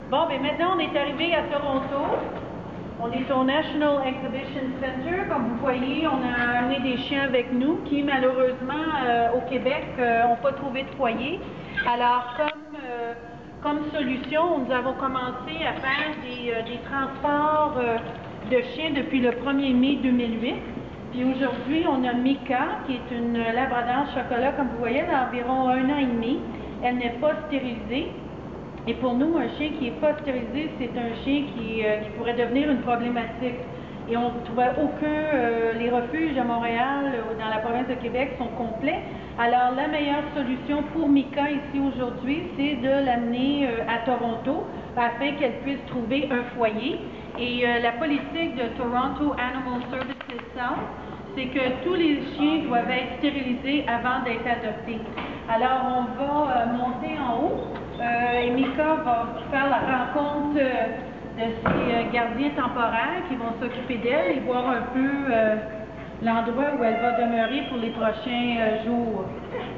Bon, ben maintenant, on est arrivé à Toronto. On est au National Exhibition Center. Comme vous voyez, on a amené des chiens avec nous qui, malheureusement, au Québec, n'ont pas trouvé de foyer. Alors, comme solution, nous avons commencé à faire des transports de chiens depuis le 1er mai 2008. Puis aujourd'hui, on a Mika, qui est une labrador chocolat, comme vous voyez, elle a environ 1 an et demi. Elle n'est pas stérilisée. Et pour nous, un chien qui n'est pas stérilisé, c'est un chien qui pourrait devenir une problématique. Et on ne trouvait les refuges à Montréal ou dans la province de Québec sont complets. Alors, la meilleure solution pour Mika ici aujourd'hui, c'est de l'amener à Toronto afin qu'elle puisse trouver un foyer. Et la politique de Toronto Animal Services South, c'est que tous les chiens doivent être stérilisés avant d'être adoptés. Alors, on va monter en haut. Et Mika va faire la rencontre de ses gardiens temporaires qui vont s'occuper d'elle et voir un peu l'endroit où elle va demeurer pour les prochains jours.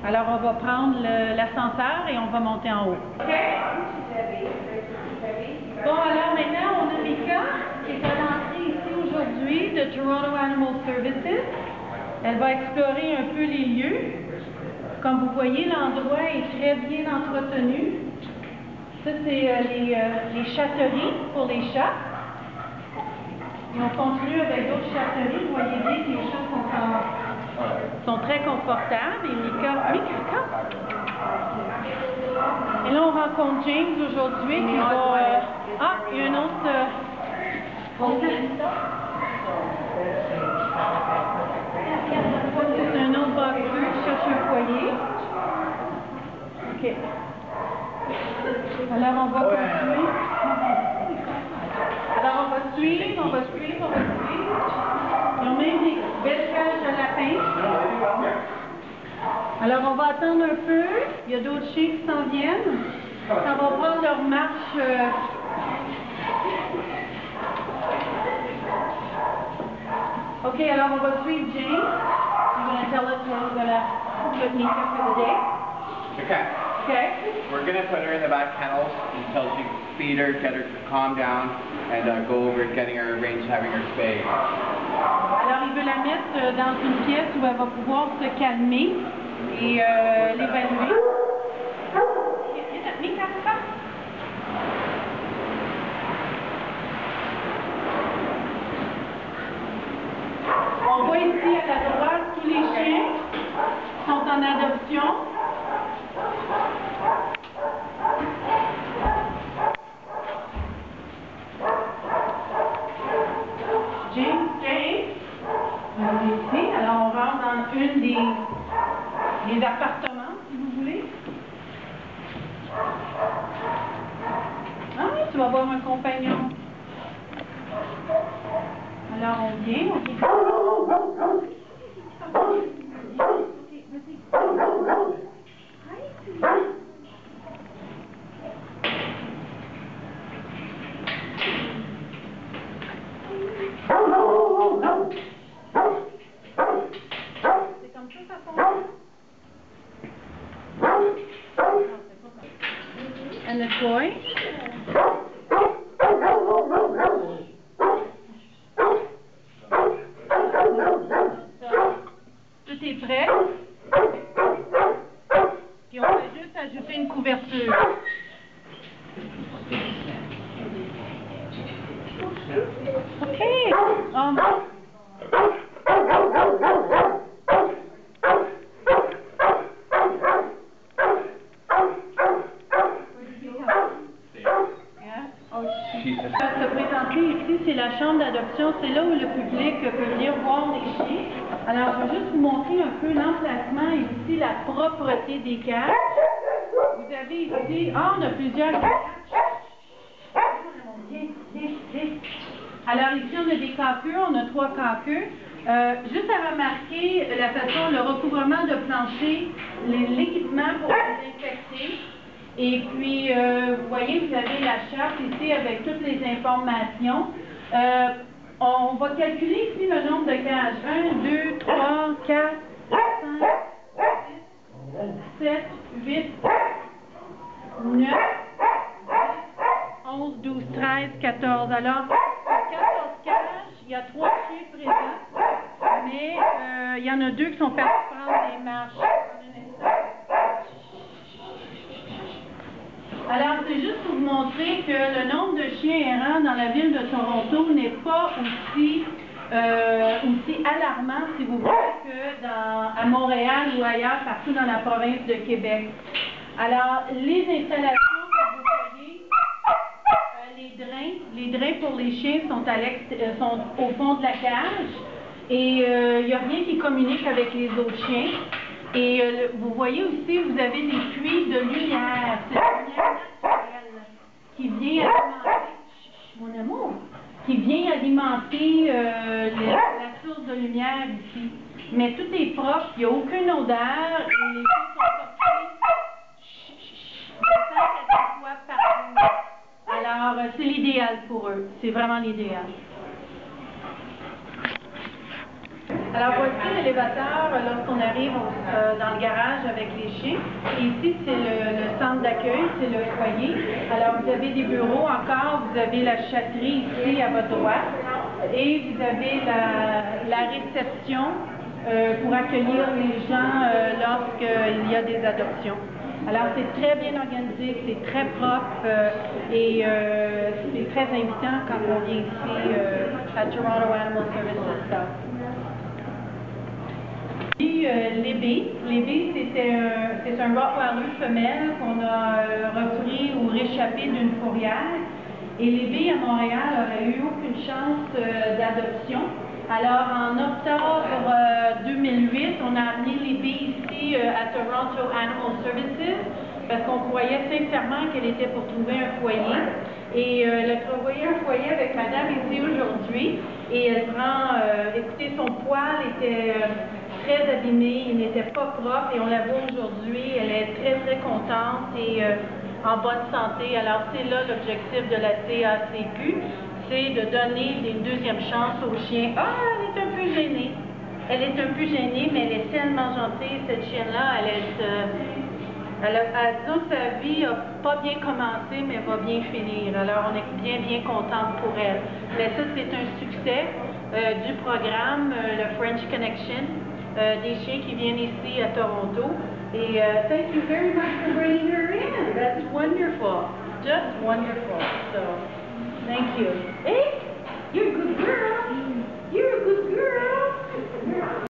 Alors, on va prendre l'ascenseur et on va monter en haut. OK? Bon, alors maintenant, on a Mika qui est à l'entrée ici aujourd'hui de Toronto Animal Services. Elle va explorer un peu les lieux. Comme vous voyez, l'endroit est très bien entretenu. Ça, c'est les chatteries pour les chats. Et on continue avec d'autres chatteries. Vous voyez bien que les chats sont très confortables. Et Mika. Et là, on rencontre James aujourd'hui qui va... il y a un autre... C'est un autre boxeur qui cherche un foyer. OK. Alors, on va continuer. Alors, on va suivre. Ils ont même des belles cages de lapins. Alors, on va attendre un peu. Il y a d'autres chiens qui s'en viennent. Ça va prendre leur marche. OK, alors on va suivre James. You're going to tell us where we're going to put Mika for the day. Okay. Okay. We're going to put her in the back kennels until she feed her, get her to calm down, and go over getting her arranged, having her spayed. Alors, il veut la mettre dans une pièce où elle va pouvoir se calmer et l'évaluer. Mika, come. On voit ici à la droite tous les chiens qui sont en adoption. James. On est ici. Alors, on rentre dans une des appartements, si vous voulez. Ah oui, tu vas avoir un compagnon. Alors, on vient. C'est comme ça fonctionne. And the toy. Tout est prêt. Puis on va juste ajouter une couverture. OK. Se présenter ici, c'est la chambre d'adoption. C'est là où le public peut venir voir les chiens. Alors, je vais juste vous montrer un peu l'emplacement et ici la propreté des cages. Vous avez ici... on a plusieurs cages. Alors, ici, on a des caqueux. On a 3 caqueux. Juste à remarquer la façon, le recouvrement de plancher, l'équipement pour désinfecter. Et puis, vous voyez, vous avez la charte ici avec toutes les informations. On va calculer ici le nombre de cages. 1, 2, 3, 4, 5, 6, 7, 8, 9, 11, 11, 12, 13, 14. Alors, 14 cages, il y a 3 chiens présents, mais il y en a 2 qui sont partis prendre des marches. Alors, c'est juste pour vous montrer que le nombre de chiens errants dans la ville de Toronto n'est pas aussi alarmant, si vous voulez, que à Montréal ou ailleurs, partout dans la province de Québec. Alors, les installations que vous voyez, les drains pour les chiens sont au fond de la cage et il n'y a rien qui communique avec les autres chiens. Et vous voyez aussi, vous avez des puits de lumière, cette lumière naturelle qui vient alimenter, mon amour, qui vient alimenter la source de lumière ici. Mais tout est propre, il n'y a aucune odeur, et les chiens sont sortis de 5 à 6 fois par jour. Alors, c'est l'idéal pour eux, c'est vraiment l'idéal. Alors, voici l'élévateur lorsqu'on arrive dans le garage avec les chiens. Et ici, c'est le centre d'accueil, c'est le foyer. Alors, vous avez des bureaux encore, vous avez la chatterie ici à votre droite. Et vous avez la réception pour accueillir les gens lorsqu'il y a des adoptions. Alors, c'est très bien organisé, c'est très propre et c'est très invitant quand on vient ici à Toronto Animal Services. Libby, c'est un Rottweiler femelle qu'on a repris ou réchappé d'une fourrière. Et Libby, à Montréal, n'aurait eu aucune chance d'adoption. Alors, en octobre 2008, on a amené Libby ici à Toronto Animal Services parce qu'on croyait sincèrement qu'elle était pour trouver un foyer. Et elle a trouvé un foyer avec madame ici aujourd'hui. Et elle prend, écoutez, son poil était très abîmé, il n'était pas propre et on la voit aujourd'hui. Elle est très, très contente et en bonne santé. Alors, c'est là l'objectif de la CACQ, c'est de donner une deuxième chance aux chiens. Ah, elle est un peu gênée. Elle est un peu gênée, mais elle est tellement gentille, cette chienne-là. Disons que sa vie n'a pas bien commencé, mais va bien finir. Alors, on est bien, bien contente pour elle. Mais ça, c'est un succès du programme, le French Connection, des chiens qui viennent ici à Toronto. Et thank you very much for bringing her in. That's wonderful. Just wonderful. So, thank you. Hey, you're a good girl. You're a good girl.